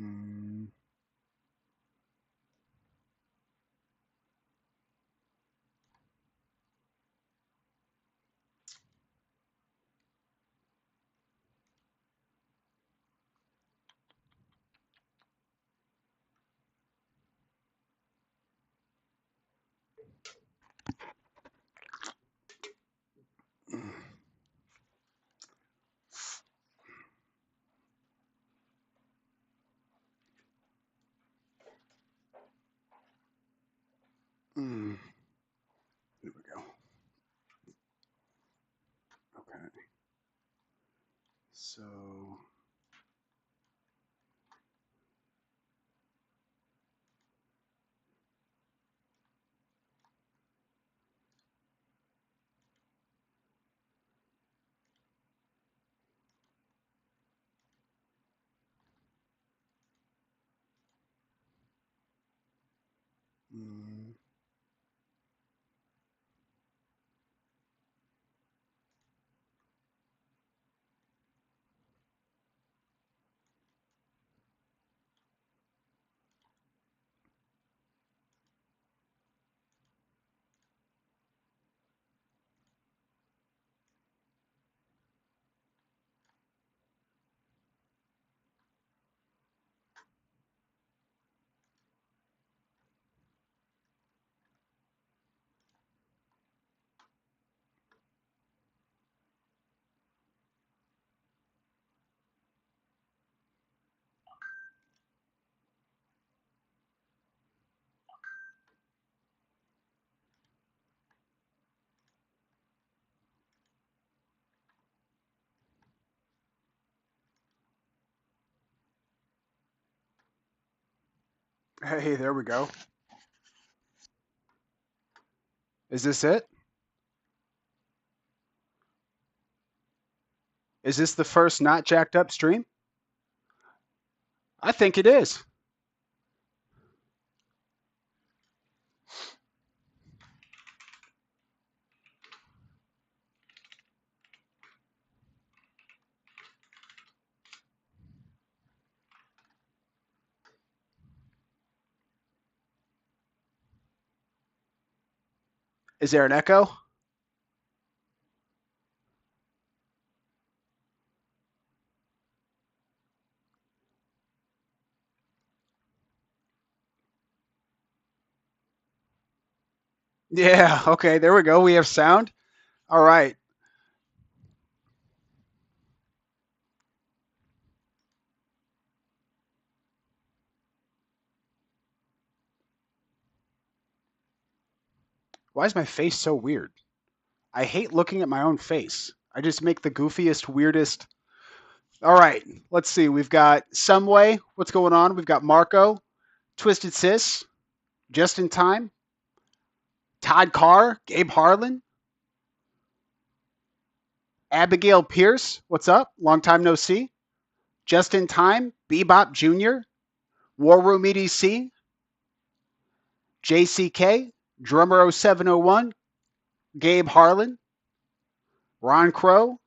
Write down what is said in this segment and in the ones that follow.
Mm. Mm. There we go. Okay. So. Mm. Hey, there we go. Is this it? Is this the first not jacked up stream? I think it is. Is there an echo? Yeah, okay, there we go. We have sound. All right. Why is my face so weird? I hate looking at my own face. I just make the goofiest, weirdest. All right, let's see. We've got Someway. What's going on? We've got Marco, Twisted Sis, Just in Time, Todd Carr, Gabe Harlan, Abigail Pierce. What's up? Long time no see. Just in Time, Bebop Jr., War Room EDC, JCK, Drummer 0701, Gabe Harlan, Ron Crow.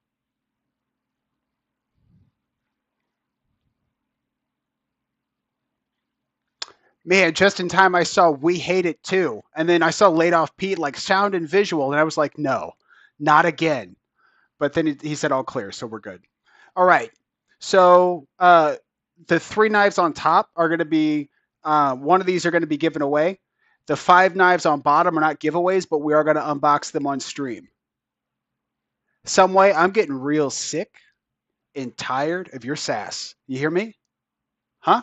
Man, just in time I saw We Hate It Too. And then I saw Laid Off Pete, like sound and visual. And I was like, no, not again. But then he said all clear, so we're good. All right. So the three knives on top are going to be, one of these are going to be given away. The five knives on bottom are not giveaways, but we are going to unbox them on stream. Some way, I'm getting real sick and tired of your sass. You hear me? Huh?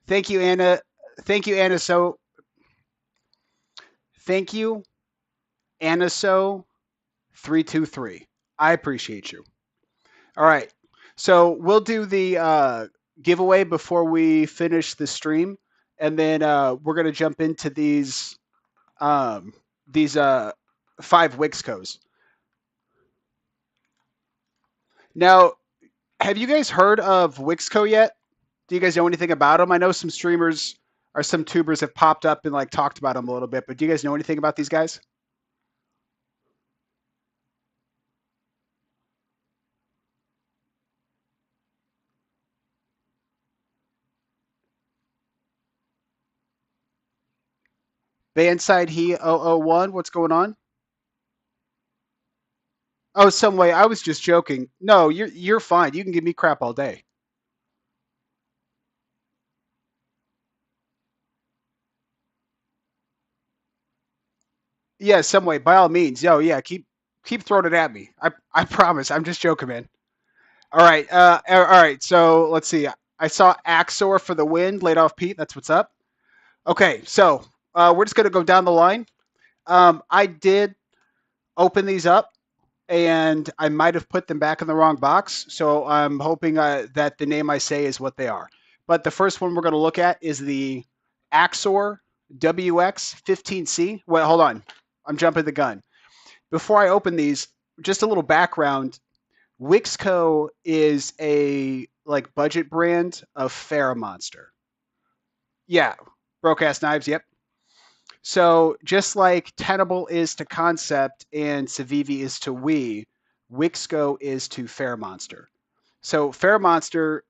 Thank you, Anna. Thank you, Anna. So, thank you, Anna. So 323. I appreciate you. All right. So we'll do the giveaway before we finish the stream, and then we're gonna jump into um, these five Wixcos. Now, have you guys heard of Wixco yet? Do you guys know anything about them? I know some streamers or some tubers have popped up and like talked about them a little bit, but do you guys know anything about these guys? Bandside He 001, what's going on? Oh, some way. I was just joking. No, you're fine. You can give me crap all day. Yeah, some way. By all means. Yo, yeah, keep throwing it at me. I promise. I'm just joking, man. All right. All right. So let's see. I saw Axor for the win. Laid off Pete. That's what's up. Okay. So we're just gonna go down the line. I did open these up, and I might have put them back in the wrong box. So I'm hoping that the name I say is what they are. But the first one we're going to look at is the Axor WX15C. Wait, hold on. I'm jumping the gun. Before I open these, just a little background. Wixco is a like budget brand of Monster. Yeah, broke ass knives. Yep. So just like Tenable is to Concept and Civivi is to Wii, Wixco is to Monster. So Monster,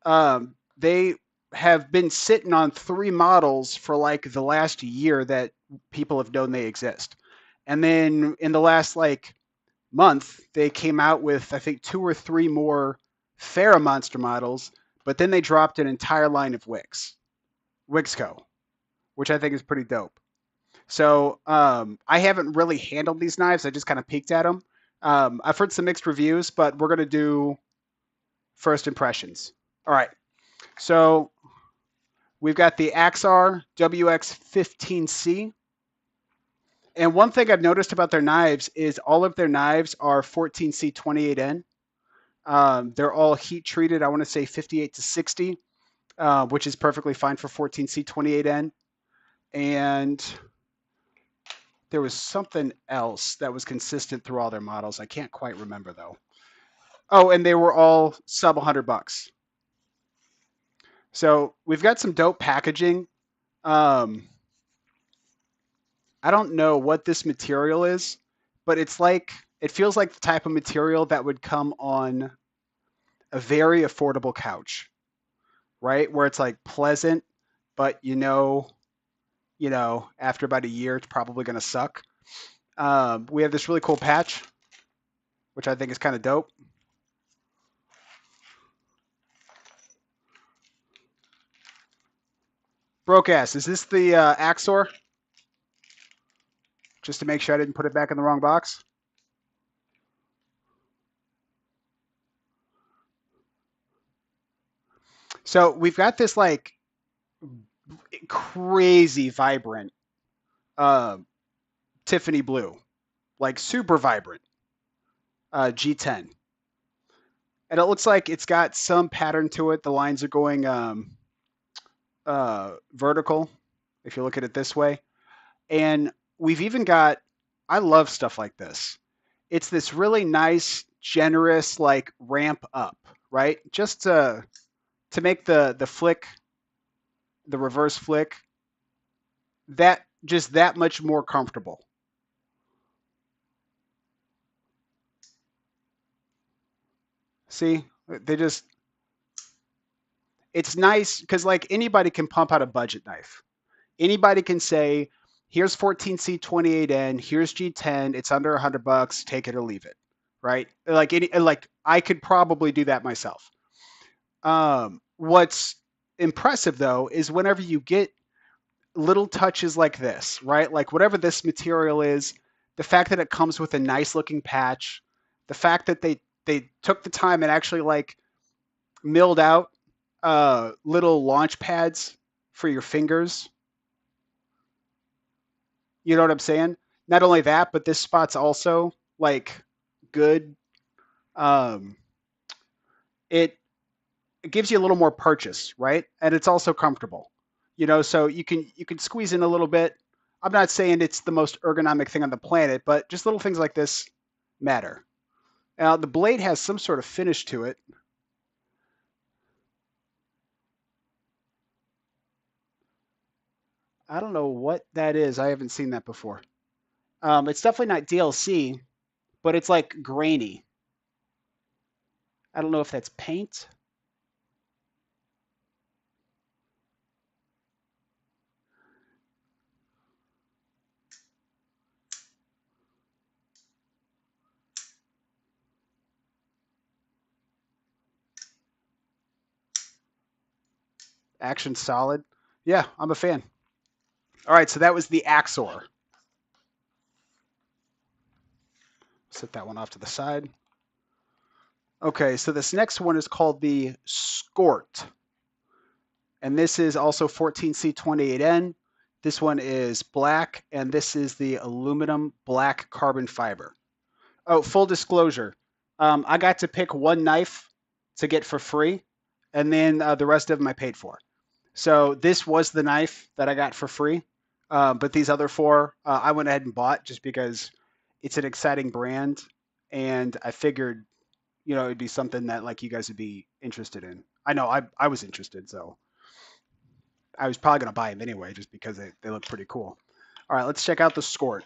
they have been sitting on three models for like the last year that people have known they exist. And then in the last like month, they came out with I think two or three more Monster models, but then they dropped an entire line of Wixco, which I think is pretty dope. So I haven't really handled these knives. I just kind of peeked at them. I've heard some mixed reviews, but we're gonna do first impressions. All right. So we've got the Axar WX15C. And one thing I've noticed about their knives is all of their knives are 14C28N. They're all heat treated. I want to say 58 to 60, which is perfectly fine for 14C28N. And there was something else that was consistent through all their models. I can't quite remember though. Oh, and they were all sub $100. So we've got some dope packaging. Um, I don't know what this material is, but it feels like the type of material that would come on a very affordable couch, right? Where it's like pleasant, but after about a year, it's probably going to suck. We have this really cool patch, which I think is kind of dope. Broke ass. Is this the Axor? Just to make sure I didn't put it back in the wrong box. So we've got this like crazy vibrant uh, Tiffany blue, like super vibrant G10, and it looks like it's got some pattern to it. The lines are going vertical, if you look at it this way, and we've even got. I love stuff like this. It's this really nice, generous like ramp up, right? Just to make the flick, the reverse flick, that just that much more comfortable. See, they just it's nice because like anybody can pump out a budget knife. Anybody can say, "Here's 14C28N. Here's G10. It's under $100. Take it or leave it." Right? Like I could probably do that myself. What's impressive though is whenever you get little touches like this, right? Like whatever this material is, the fact that it comes with a nice looking patch, the fact that they took the time and actually like milled out little launch pads for your fingers. You know what I'm saying? Not only that, but this spot's also like good. Um, it it gives you a little more purchase, right? And it's also comfortable. So you can squeeze in a little bit. I'm not saying it's the most ergonomic thing on the planet, but just little things like this matter. Now the blade has some sort of finish to it. I don't know what that is. I haven't seen that before. It's definitely not DLC, but it's like grainy. I don't know if that's paint. Action solid. Yeah, I'm a fan. All right, so that was the Axor. Set that one off to the side. Okay, so this next one is called the Skort. And this is also 14C28N. This one is black, and this is the aluminum black carbon fiber. Oh, full disclosure. I got to pick one knife to get for free, and then the rest of them I paid for. So this was the knife that I got for free. But these other four, I went ahead and bought just because it's an exciting brand, and I figured, it'd be something that like you guys would be interested in. I know I was interested, so I was probably gonna buy them anyway, just because they look pretty cool. All right, let's check out the Skort.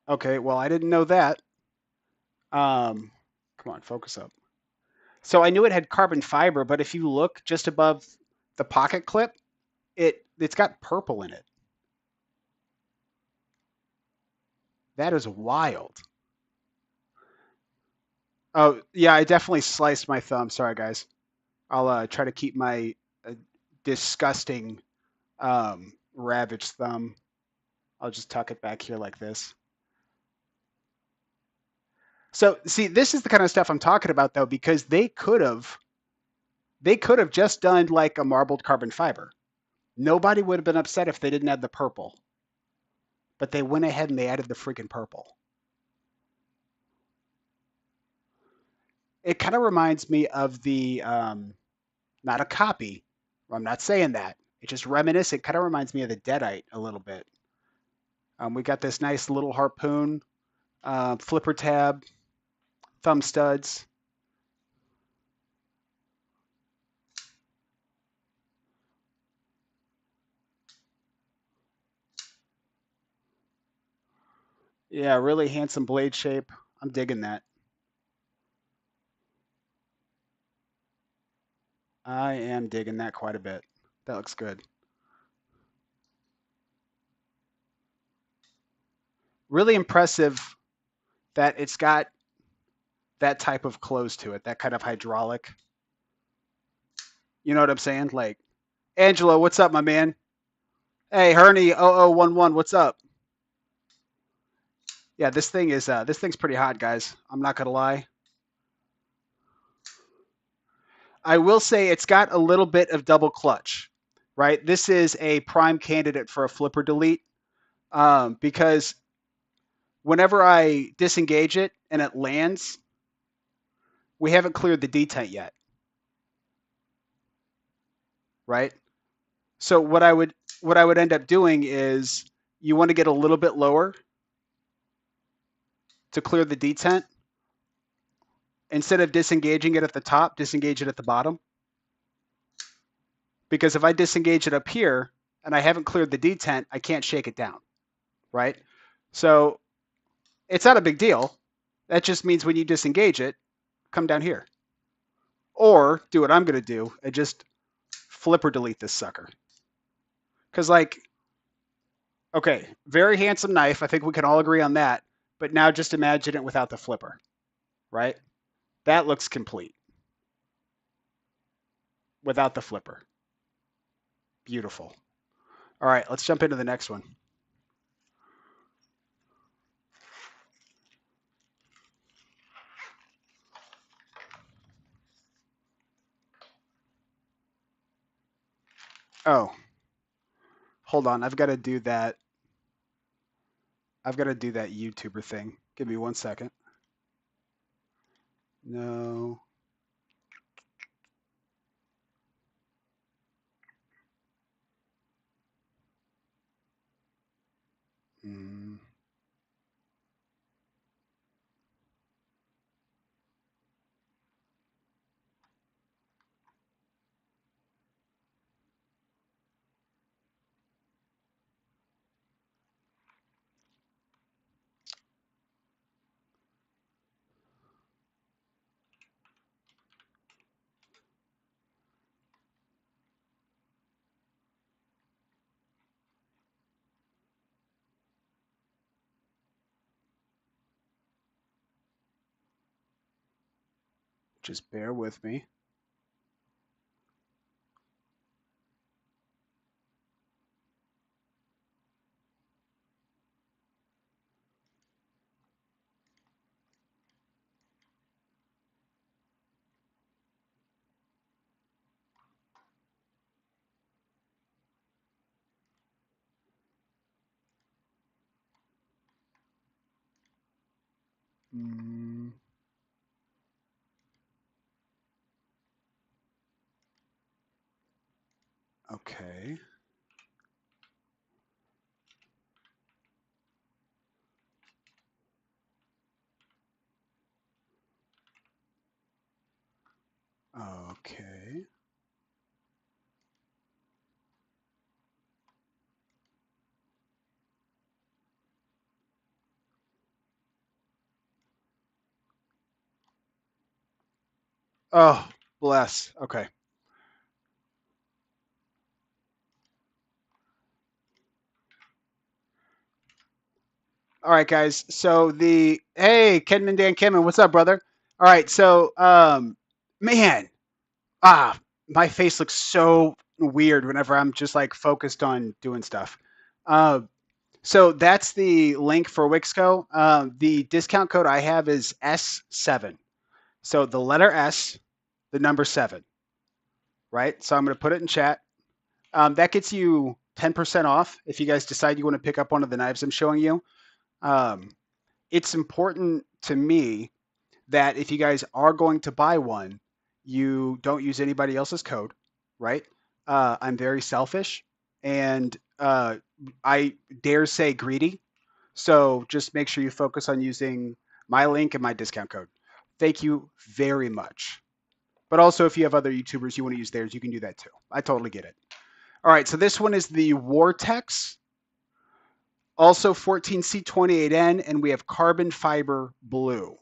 Okay, well I didn't know that. Come on, focus up. So I knew it had carbon fiber, but if you look just above the pocket clip, it's got purple in it. That is wild. Oh yeah, I definitely sliced my thumb. Sorry guys. I'll try to keep my disgusting ravaged thumb. I'll just tuck it back here like this. So see, this is the kind of stuff I'm talking about though, because they could have just done like a marbled carbon fiber. Nobody would have been upset if they didn't add the purple, but they went ahead and they added the freaking purple. It kind of reminds me of the not a copy. I'm not saying that. It's just reminiscent. It kind of reminds me of the Deadite a little bit. We got this nice little harpoon, flipper tab, thumb studs. Yeah, really handsome blade shape. I'm digging that. I am digging that quite a bit. That looks good. Really impressive that it's got that type of close to it, that kind of hydraulic. You know what I'm saying? Like, Angelo, what's up, my man? Hey, Herney0011, what's up? Yeah, this thing's pretty hot, guys. I'm not gonna lie. I will say it's got a little bit of double clutch, right? This is a prime candidate for a flipper delete because whenever I disengage it and it lands, we haven't cleared the detent yet, right? So what I would end up doing is you want to get a little bit lower to clear the detent. Instead of disengaging it at the top, disengage it at the bottom. Because if I disengage it up here and I haven't cleared the detent, I can't shake it down, right? So it's not a big deal. That just means when you disengage it, come down here. Or do what I'm going to do and just flipper delete this sucker. Because, like, okay, very handsome knife. I think we can all agree on that. But now just imagine it without the flipper, right? That looks complete without the flipper. Beautiful. All right, let's jump into the next one. Oh, hold on. I've got to do that. I've got to do that YouTuber thing. Give me 1 second. No. Mm. Just bear with me. Mm, okay. Okay. Oh, bless. Okay. All right, guys. So hey, Kenman Dan Kenman, what's up, brother? All right. So man, ah, my face looks so weird whenever I'm just like focused on doing stuff. Uh, so that's the link for Wixco. The discount code I have is S7. So the letter S, the number 7, right? So I'm going to put it in chat. That gets you 10% off if you guys decide you want to pick up one of the knives I'm showing you. Um, it's important to me that if you guys are going to buy one, you don't use anybody else's code, right? I'm very selfish and I dare say greedy. So just make sure you focus on using my link and my discount code. Thank you very much. But also, if you have other YouTubers you want to use theirs, you can do that too. I totally get it. All right, so this one is the Vortex, also 14C28N, and we have carbon fiber blue.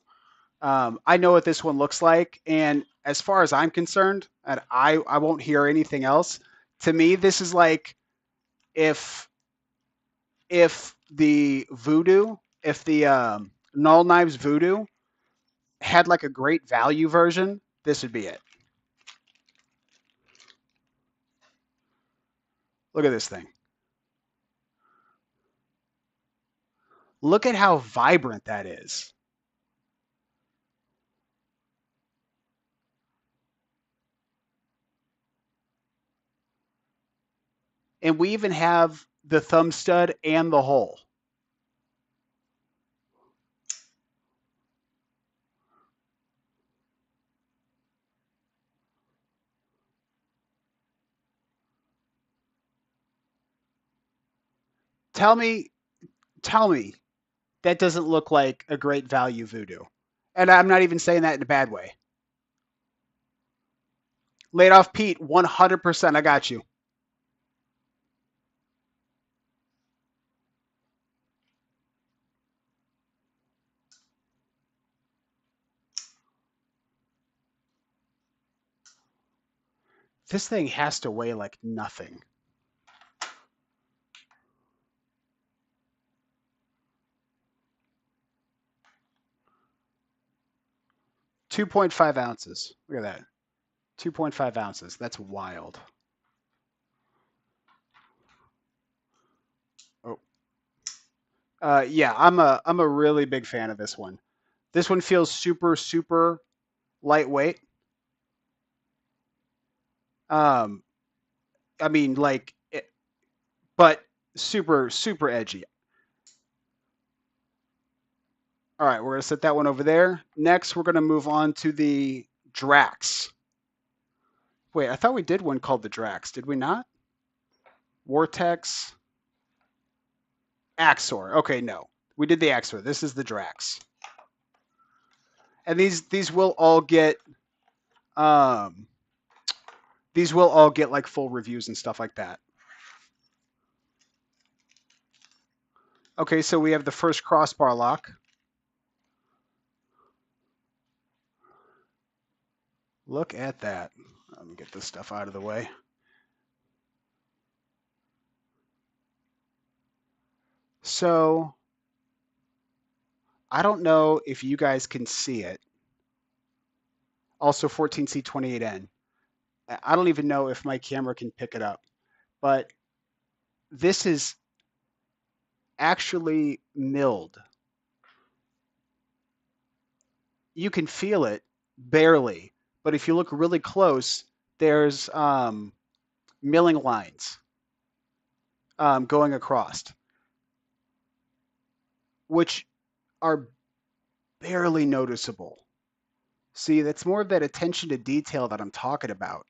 I know what this one looks like, and as far as I'm concerned, and I won't hear anything else. To me, this is like if the Voodoo, if the Null Knives Voodoo had like a great value version, this would be it. Look at this thing. Look at how vibrant that is. And we even have the thumb stud and the hole. Tell me, tell me that doesn't look like a great value Voodoo. And I'm not even saying that in a bad way. Laid off Pete, 100%. I got you. This thing has to weigh like nothing. 2.5 ounces. Look at that. 2.5 ounces. That's wild. Oh, yeah. I'm a really big fan of this one. This one feels super lightweight. Um, I mean, like, but super edgy. All right, we're gonna set that one over there. Next, we're gonna move on to the Drax. Wait, I thought we did one called the Drax. Did we not? Vortex, Axor. Okay, no, we did the Axor. This is the Drax, and these will all get um these will all get like full reviews and stuff like that. Okay, so we have the first crossbar lock. Look at that. Let me get this stuff out of the way. So I don't know if you guys can see it. Also 14C28N. I don't even know if my camera can pick it up, but this is actually milled. You can feel it barely, but if you look really close, there's milling lines going across, which are barely noticeable. See, that's more of that attention to detail that I'm talking about,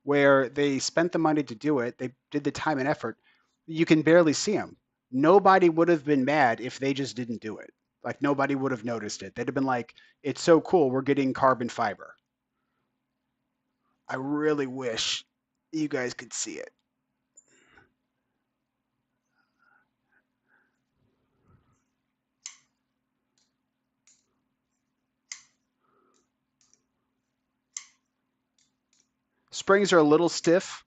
where they spent the money to do it, they did the time and effort. You can barely see them. Nobody would have been mad if they just didn't do it. Like nobody would have noticed it. They'd have been like, "It's so cool, we're getting carbon fiber." I really wish you guys could see it. Springs are a little stiff.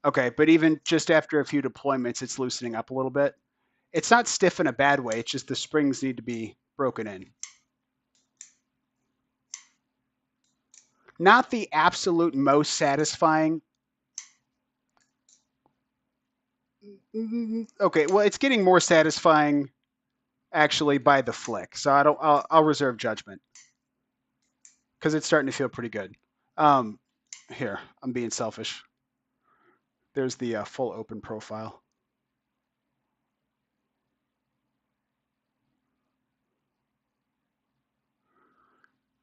Okay, but even just after a few deployments, it's loosening up a little bit. It's not stiff in a bad way. It's just the springs need to be broken in. Not the absolute most satisfying. Okay, well, it's getting more satisfying actually by the flick. So I don't. I'll reserve judgment because it's starting to feel pretty good. Um, Here, I'm being selfish. There's the full open profile.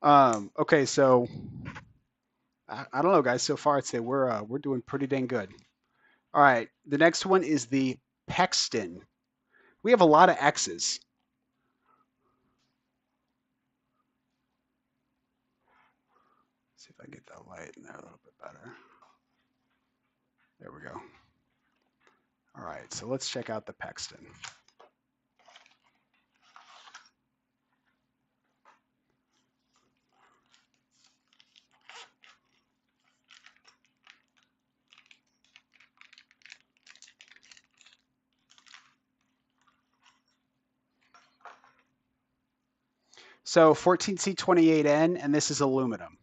Okay, so I don't know, guys. So far, I'd say we're doing pretty dang good. All right, the next one is the Pexton. We have a lot of X's. See if I can get that light in there a little bit better. There we go. All right, so let's check out the Pexton. So 14C28N, and this is aluminum.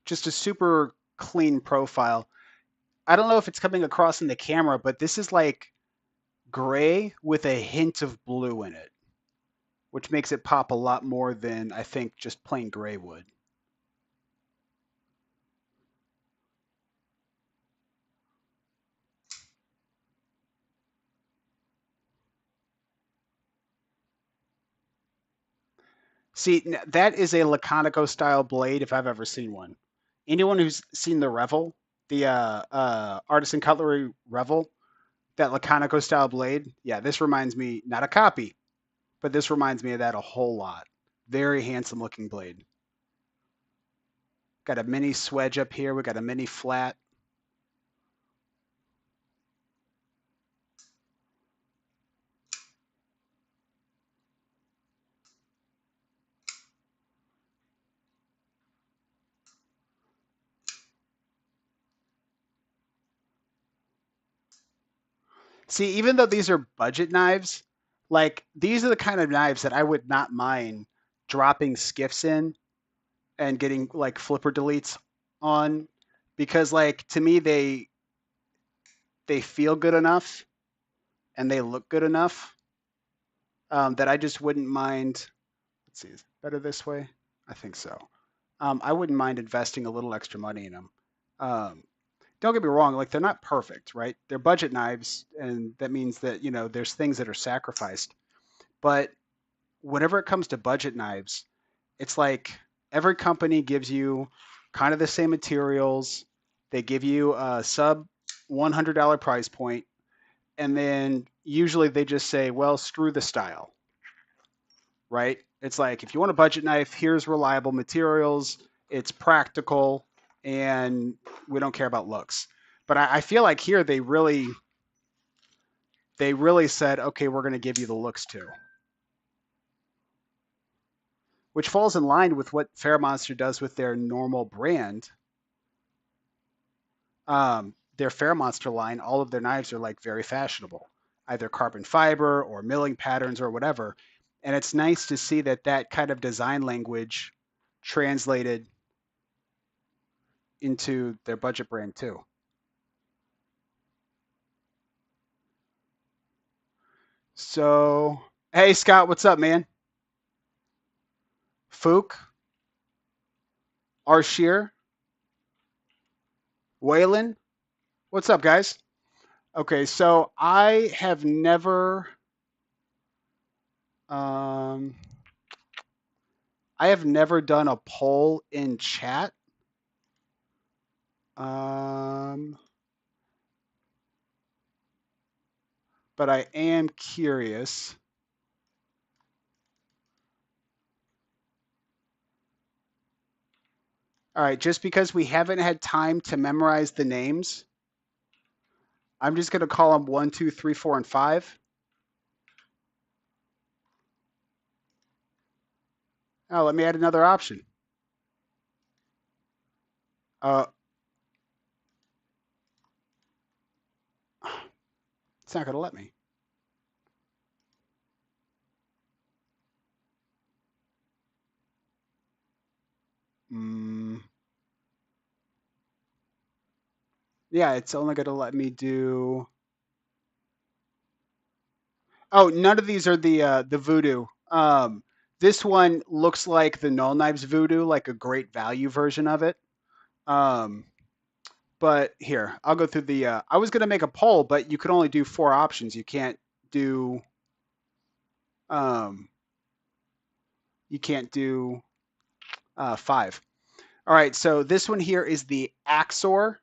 Just a super clean profile. I don't know if it's coming across in the camera, but this is like gray with a hint of blue in it, which makes it pop a lot more than I think just plain gray would. See, that is a Laconico style blade if I've ever seen one. Anyone who's seen the Revel, the Artisan Cutlery Revel, that Laconico style blade, yeah, this reminds me, not a copy, but this reminds me of that a whole lot. Very handsome looking blade. Got a mini swedge up here. We got a mini flat. See, even though these are budget knives, like these are the kind of knives that I would not mind dropping skiffs in and getting like flipper deletes on because like to me they feel good enough and they look good enough that I just wouldn't mind. Let's see, is it better this way? I think so. I wouldn't mind investing a little extra money in them. Um, don't get me wrong, like they're not perfect, right? They're budget knives, and that means that there's things that are sacrificed. But whenever it comes to budget knives, it's like every company gives you kind of the same materials. They give you a sub $100 price point, and then usually they just say, well, screw the style, right? It's like if you want a budget knife, here's reliable materials, it's practical, and we don't care about looks. But I feel like here they really said, okay, we're going to give you the looks too, which falls in line with what Fairmonster does with their normal brand. Their Fairmonster line, all of their knives are like very fashionable. either carbon fiber or milling patterns or whatever. And it's nice to see that that kind of design language translated into their budget brand too. So, hey Scott, what's up, man? Fook, Arshir, Waylon, what's up, guys? Okay, so um, I have never done a poll in chat. Um, but I am curious. All right, just because we haven't had time to memorize the names, I'm just going to call them 1, 2, 3, 4, and 5. Oh, let me add another option. Uh, it's not going to let me. Mm, yeah, it's only going to let me do. Oh, none of these are the voodoo. This one looks like the Null Knives voodoo, like a great value version of it. Um, but here, I'll go through the. I was gonna make a poll, but you could only do 4 options. You can't do. Um, you can't do 5. All right, so this one here is the Axor,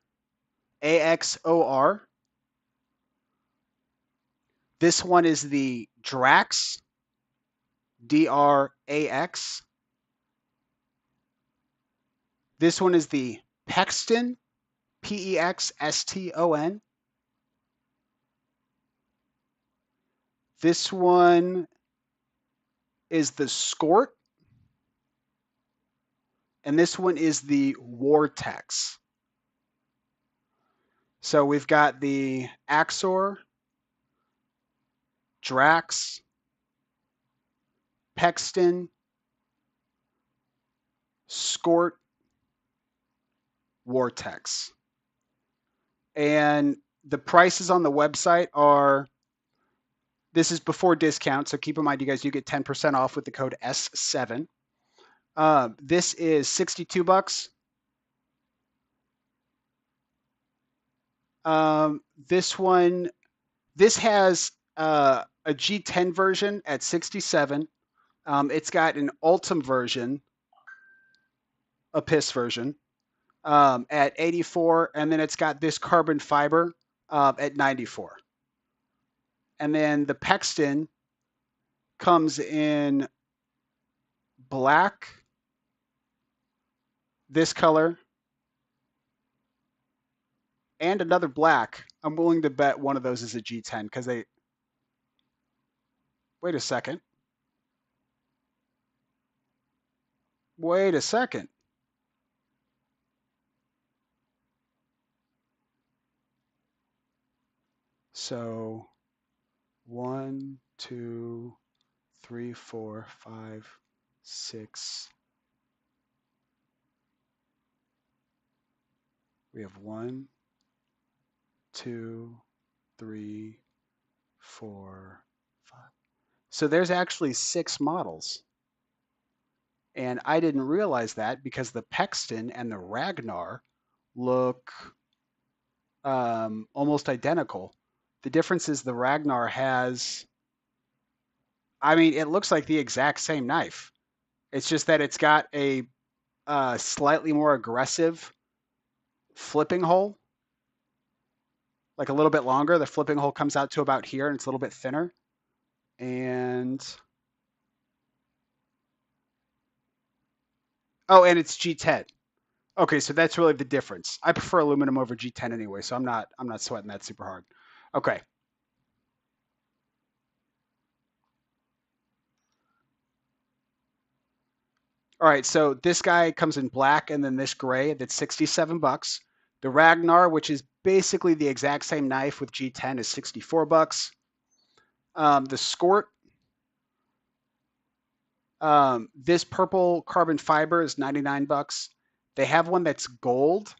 AXOR. This one is the Drax, DRAX. This one is the Pexton, PEXSTON. This one is the Skort, and this one is the Vortex. So we've got the Axor, Drax, Pexton, Skort, Vortex. And the prices on the website are, this is before discount, so keep in mind you guys do get 10% off with the code S7. This is $62. This one, this has a G10 version at 67. It's got an Ultim version, a PIS version, at 84, and then it's got this carbon fiber at 94. And then the Pexton comes in black, this color, and another black. I'm willing to bet one of those is a G10 because they. Wait a second. Wait a second. So 1, 2, 3, 4, 5, 6. We have 1, 2, 3, 4, 5. So there's actually 6 models. And I didn't realize that because the Pexton and the Ragnar look almost identical. The difference is the Ragnar has, I mean, it looks like the exact same knife. It's just that it's got a slightly more aggressive flipping hole, like a little bit longer. The flipping hole comes out to about here and it's a little bit thinner. And oh, and it's G10. Okay, so that's really the difference. I prefer aluminum over G10 anyway, so I'm not sweating that super hard. Okay. All right, so this guy comes in black and then this gray, that's $67. The Ragnar, which is basically the exact same knife with G10, is $64. The Skort, this purple carbon fiber is 99 bucks. They have one that's gold,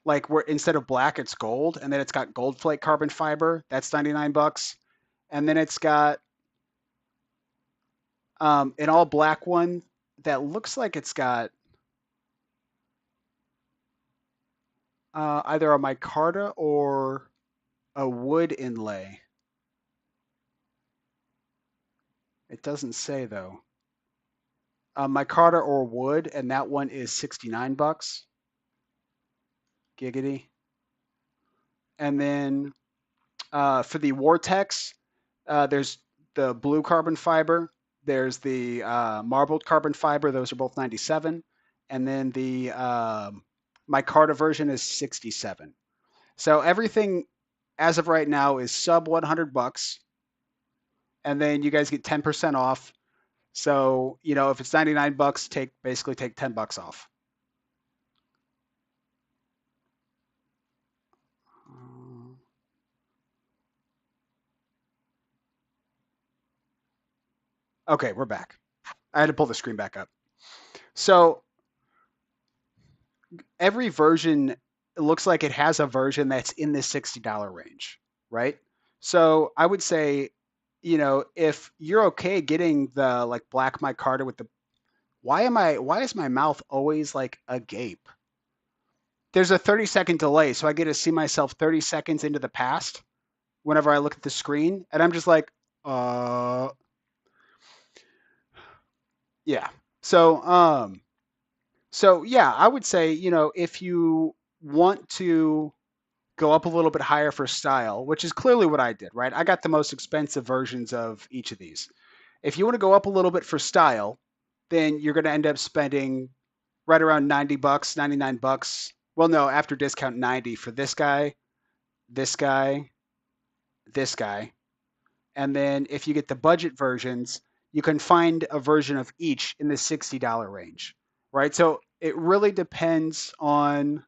like where instead of black, it's gold, and then it's got gold flake carbon fiber. That's 99 bucks. And then it's got an all black one that looks like it's got either a micarta or a wood inlay. It doesn't say though. Micarta or wood, and that one is 69 bucks. Giggity. And then for the Vortex, there's the blue carbon fiber. There's the marbled carbon fiber. Those are both 97. And then the micarta version is 67. So everything as of right now is sub 100 bucks. And then you guys get 10% off. So, if it's 99 bucks, basically take 10 bucks off. Okay, we're back. I had to pull the screen back up. So every version, it looks like it has a version that's in the $60 range, right? So I would say, if you're okay getting the like black micarta with the why is my mouth always like agape? There's a 30-second delay, so I get to see myself 30 seconds into the past whenever I look at the screen, and I'm just like, yeah. So yeah, I would say, if you want to go up a little bit higher for style, which is clearly what I did, right? I got the most expensive versions of each of these. If you want to go up a little bit for style, then you're going to end up spending right around 90 bucks, 99 bucks. Well, no, after discount 90 for this guy, this guy, this guy. And then if you get the budget versions, you can find a version of each in the $60 range, right? So it really depends on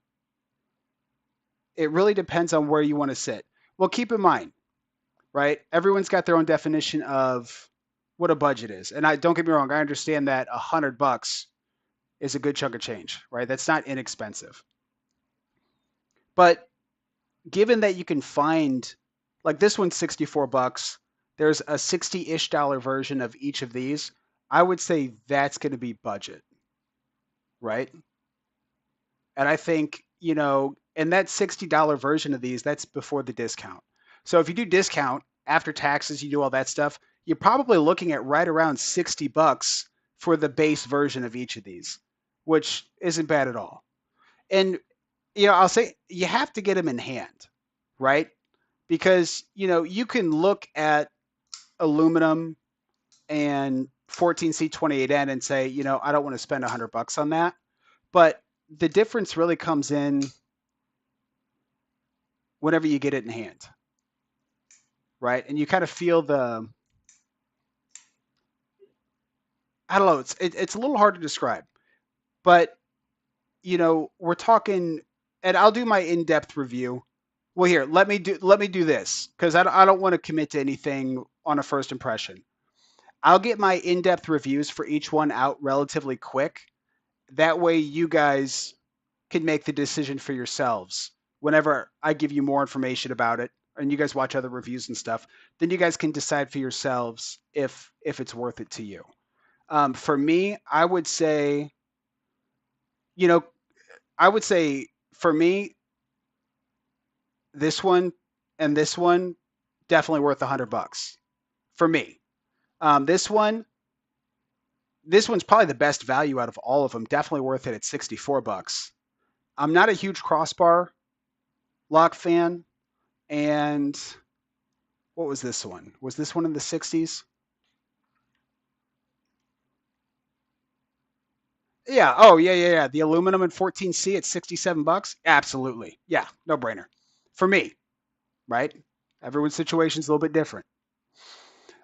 where you want to sit. Well, keep in mind, right? Everyone's got their own definition of what a budget is. And I don't get me wrong, I understand that 100 bucks is a good chunk of change, right? That's not inexpensive. But given that you can find like this one's 64 bucks, there's a 60-ish dollar version of each of these. I would say that's going to be budget, right? And I think, and that $60 version of these, that's before the discount. So if you do discount after taxes, you do all that stuff, you're probably looking at right around 60 bucks for the base version of each of these, which isn't bad at all. And, I'll say you have to get them in hand, right? Because, you can look at aluminum and 14C28N and say, I don't want to spend 100 bucks on that. But the difference really comes in whenever you get it in hand, right? And you kind of feel I don't know, it's a little hard to describe, but we're talking, and I'll do my in-depth review. Well, here, let me do this because I don't want to commit to anything on a first impression. I'll get my in-depth reviews for each one out relatively quick. That way, you guys can make the decision for yourselves. Whenever I give you more information about it, and you guys watch other reviews and stuff, then you guys can decide for yourselves if it's worth it to you. For me, you know, I would say for me, this one and this one definitely worth 100 bucks for me. This one's probably the best value out of all of them. Definitely worth it at 64 bucks. I'm not a huge crossbar lock fan, and what was this one? Was this one in the 60s? Yeah. Oh, yeah. The aluminum and 14C at 67 bucks. Absolutely. Yeah. No brainer. For me, right? Everyone's situation is a little bit different.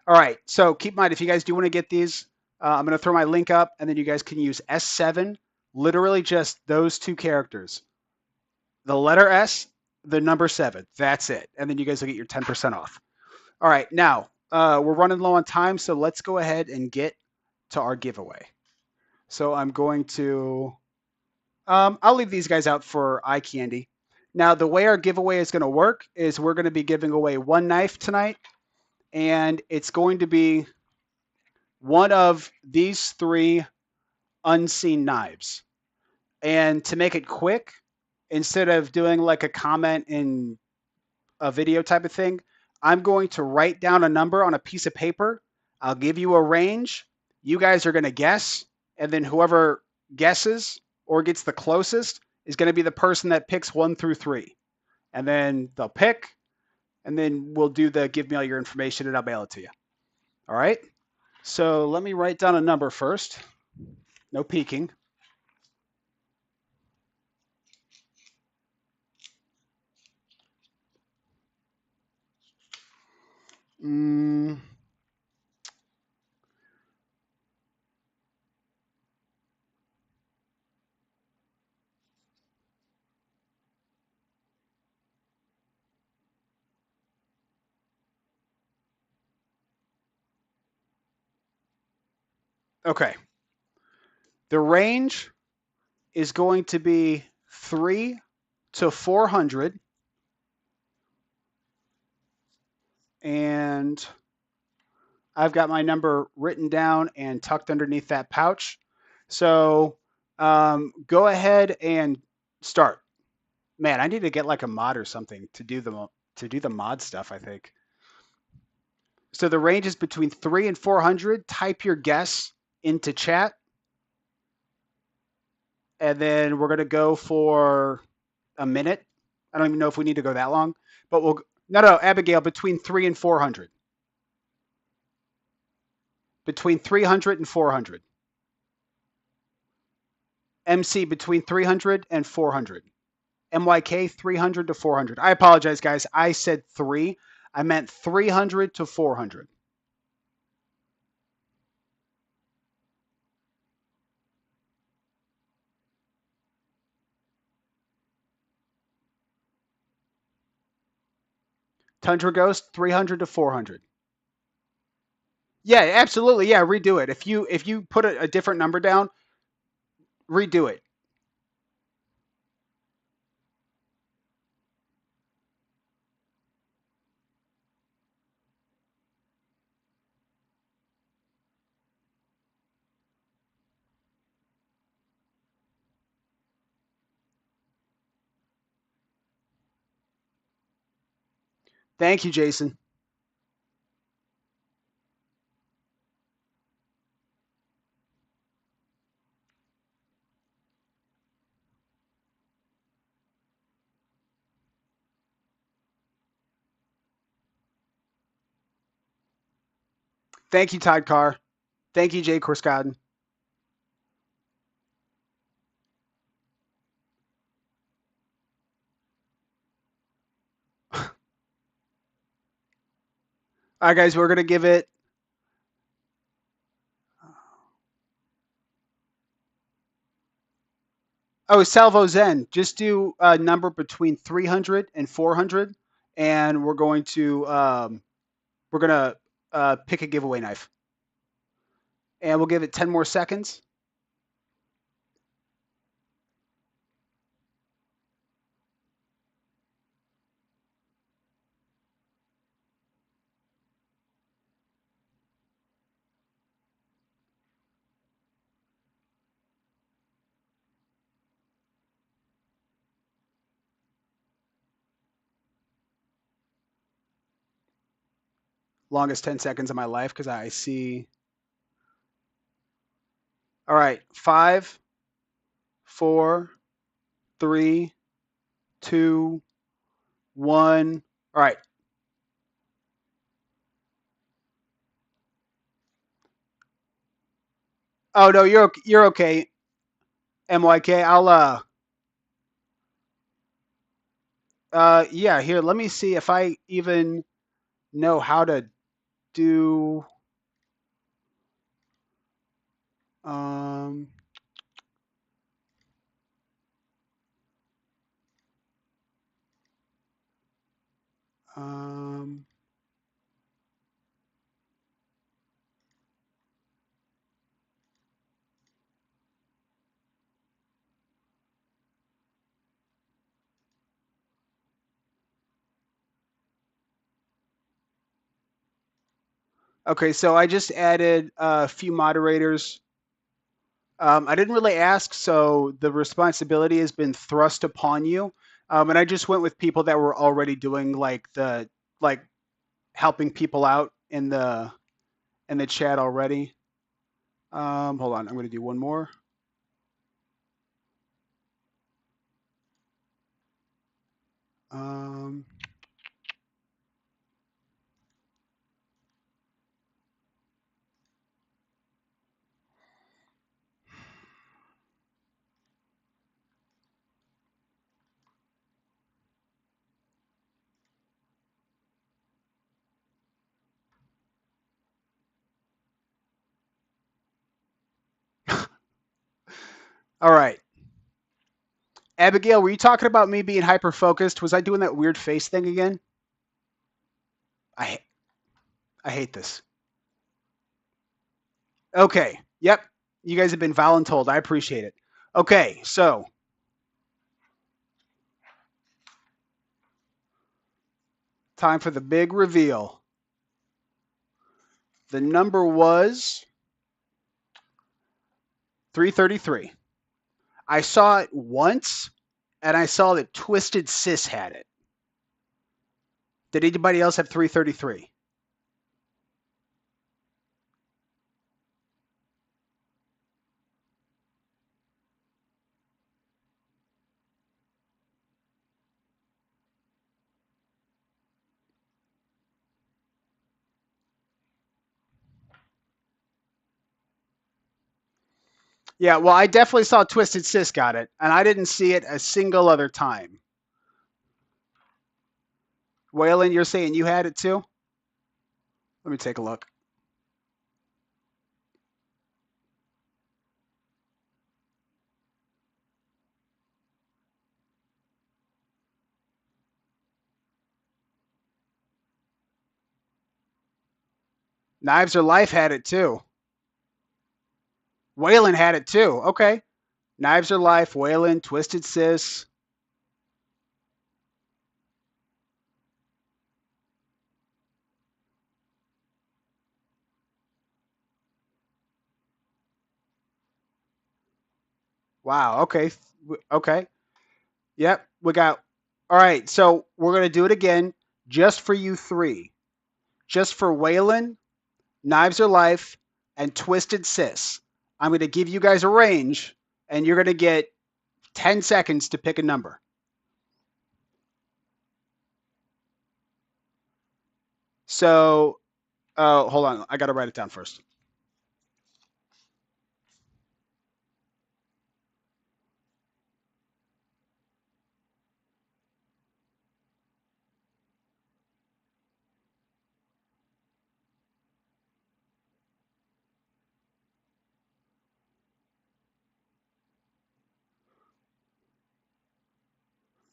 All right. So keep in mind, if you guys do want to get these, I'm going to throw my link up, and then you guys can use S7, literally just those two characters. The letter S, the number 7. That's it. And then you guys will get your 10% off. All right. Now, we're running low on time, so let's go ahead and get to our giveaway. So I'm going to, I'll leave these guys out for eye candy. Now, the way our giveaway is going to work is we're going to be giving away one knife tonight, and it's going to be one of these three unseen knives. And to make it quick, instead of doing like a comment in a video type of thing, I'm going to write down a number on a piece of paper. I'll give you a range. You guys are going to guess, and then whoever guesses or gets the closest is going to be the person that picks 1 through 3. And then they'll pick, and then we'll do the give me all your information and I'll mail it to you. All right? So let me write down a number first. No peeking. Mm, okay. The range is going to be 3 to 400. And I've got my number written down and tucked underneath that pouch. So go ahead and start. Man, I need to get like a mod or something to do the mod stuff, I think. So the range is between 3 and 400. Type your guess into chat, and then we're gonna go for a minute. I don't even know if we need to go that long, but we'll. No, Abigail, between 3 and 400. Between 300 and 400. MC between 300 and 400. MYK 300 to 400. I apologize, guys. I said 3. I meant 300 to 400. Tundra Ghost 300 to 400. Yeah, absolutely. Yeah, redo it. If you put a different number down, redo it. Thank you, Jason. Thank you, Todd Carr. Thank you, Jay Corskaden. All right, guys, we're gonna give it. Oh, Salvo Zen. Just do a number between 300 and 400, and we're gonna pick a giveaway knife, and we'll give it 10 more seconds. Longest 10 seconds of my life because I see. All right, 5, 4, 3, 2, 1. All right. Oh no, you're okay. MYK. Yeah, here, let me see if I even know how to do um um Okay, so I just added a few moderators. I didn't really ask, so the responsibility has been thrust upon you. And I just went with people that were already doing like helping people out in the chat already. Hold on, I'm going to do one more. Um, all right, Abigail, were you talking about me being hyper focused? Was I doing that weird face thing again? I I hate this. Okay, yep, you guys have been voluntold. I appreciate it. Okay, so time for the big reveal. The number was 333. I saw it once, and I saw that Twisted Sis had it. Did anybody else have 333? Yeah, well, I definitely saw Twisted Sis got it, and I didn't see it a single other time. Waylon, you're saying you had it too? Let me take a look. Knives or Life had it too. Waylon had it too. Okay. Knives or Life, Waylon, Twisted Sis. Wow. Okay. Okay. Yep. We got. All right. So we're going to do it again just for you three. Just for Waylon, Knives or Life, and Twisted Sis. I'm going to give you guys a range, and you're going to get 10 seconds to pick a number. So, hold on. I got to write it down first.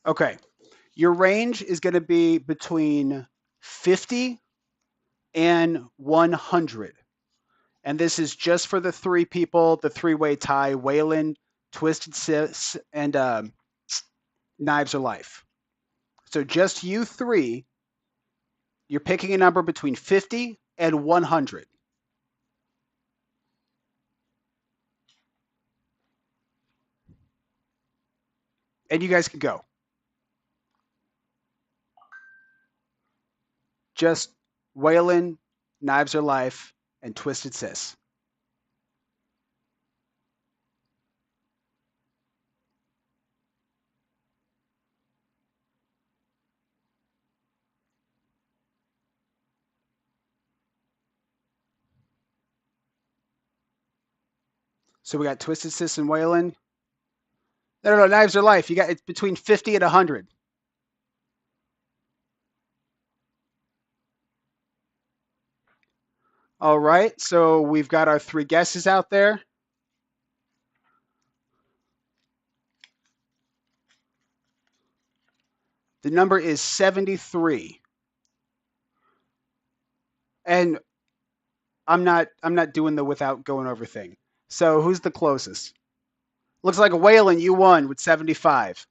Okay. Your range is going to be between 50 and 100. And this is just for the three people, the three-way tie, Waylon, Twisted Sis, and Knives or Life. So just you three, you're picking a number between 50 and 100. And you guys can go. Just Waylon, Knives or Life, and Twisted Sis. So we got Twisted Sis and Waylon. No, Knives or Life. You got it's between 50 and 100. All right. So we've got our three guesses out there. The number is 73. And I'm not doing the without going over thing. So who's the closest? Looks like a Waylon, you won with 75.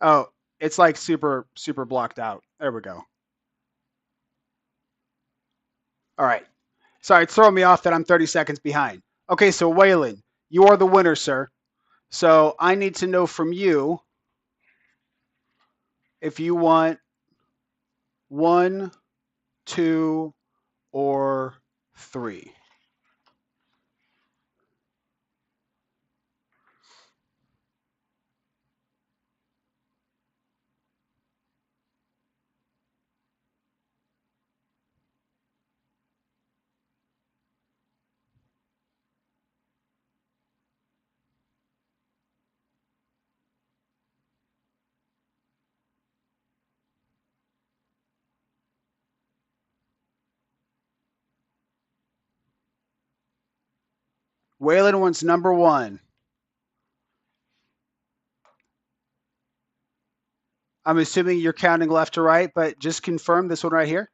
Oh, It's like super blocked out. There we go. All right. Sorry, it's throwing me off that I'm 30 seconds behind. Okay, so Waylon, you are the winner, sir. So I need to know from you if you want 1, 2, or 3. Waylon wants number 1. I'm assuming you're counting left to right, but just confirm this one right here.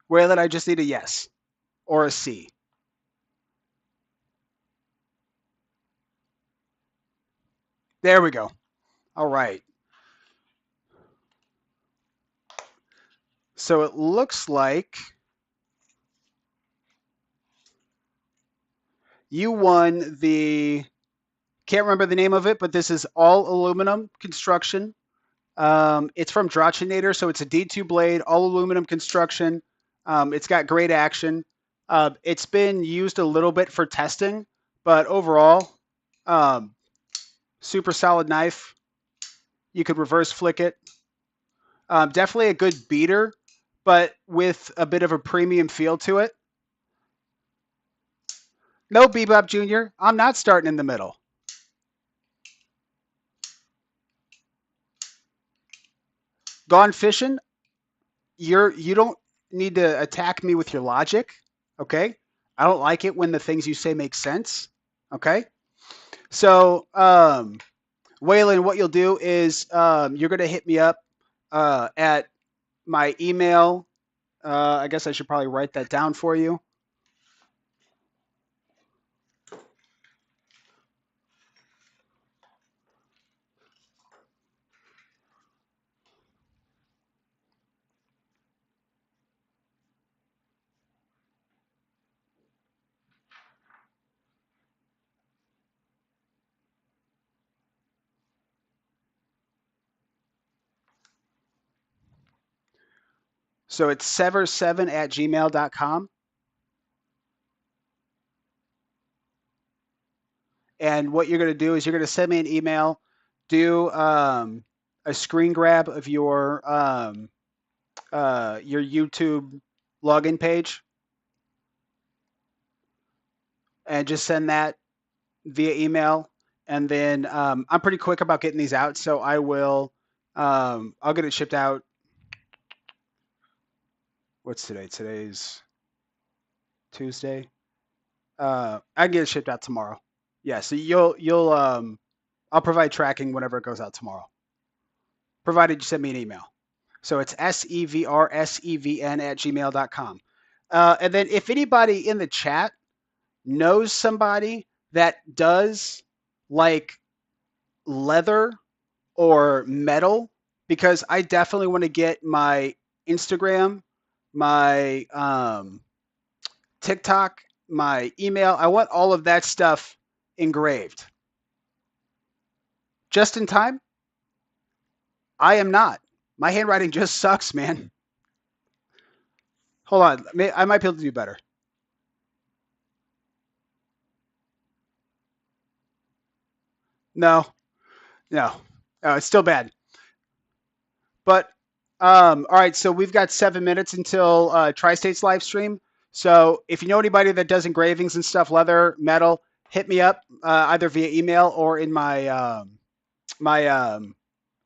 Waylon, I just need a yes or a C. There we go. All right. So it looks like you won the, can't remember the name of it, but this is all aluminum construction. It's from Drachinator, so it's a D2 blade, all aluminum construction. It's got great action. It's been used a little bit for testing, but overall, um, super solid knife. You could reverse flick it. Definitely a good beater, but with a bit of a premium feel to it. No, Bebop Jr., I'm not starting in the middle. Gone fishing, you don't need to attack me with your logic, okay? I don't like it when the things you say make sense, okay? So, Waylon, what you'll do is you're going to hit me up at my email. I guess I should probably write that down for you. So it's sever7@gmail.com. And what you're going to do is you're going to send me an email, do a screen grab of your YouTube login page, and just send that via email. And then I'm pretty quick about getting these out, so I will. I'll get it shipped out. What's today? Today's Tuesday. I can get it shipped out tomorrow. Yeah, so you'll I'll provide tracking whenever it goes out tomorrow, provided you send me an email. So it's SEVRSEVN@gmail.com. And then if anybody in the chat knows somebody that does like leather or metal, because I definitely want to get my Instagram, my TikTok, my email. I want all of that stuff engraved. Just in time? I am not. My handwriting just sucks, man. Hold on. I might be able to do better. No, no. It's still bad. But all right, so we've got 7 minutes until Tri-State's live stream. So if you know anybody that does engravings and stuff, leather, metal, hit me up either via email or in my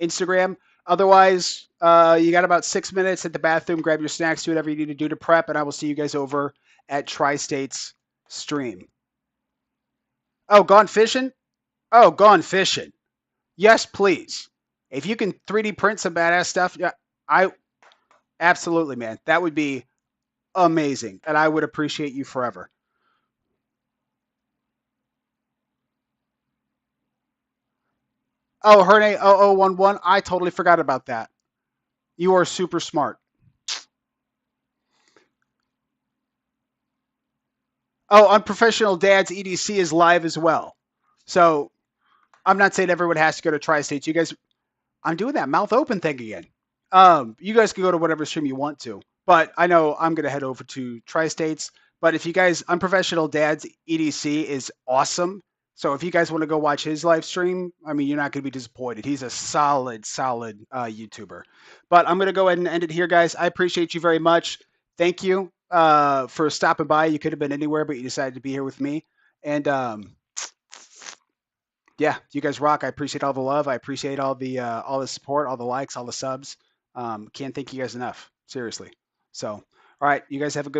Instagram. Otherwise, you got about 6 minutes at the bathroom. Grab your snacks, do whatever you need to do to prep, and I will see you guys over at Tri-State's stream. Oh, gone fishing? Oh, gone fishing. Yes, please. If you can 3D print some badass stuff, yeah, I Absolutely, man. That would be amazing, and I would appreciate you forever. Oh, Herne 0011. I totally forgot about that. You are super smart. Oh, Unprofessional Dad's EDC is live as well. So I'm not saying everyone has to go to Tri States. You guys, I'm doing that mouth open thing again. You guys can go to whatever stream you want to, but I know I'm gonna head over to Tri States. But if you guys, Unprofessional Dad's EDC is awesome. So if you guys want to go watch his live stream, I mean, you're not gonna be disappointed. He's a solid YouTuber. But I'm gonna go ahead and end it here, guys. I appreciate you very much. Thank you for stopping by. You could have been anywhere, but you decided to be here with me. And yeah, you guys rock. I appreciate all the love. I appreciate all the support, all the likes, all the subs. Can't thank you guys enough. Seriously. So, all right, you guys have a good one.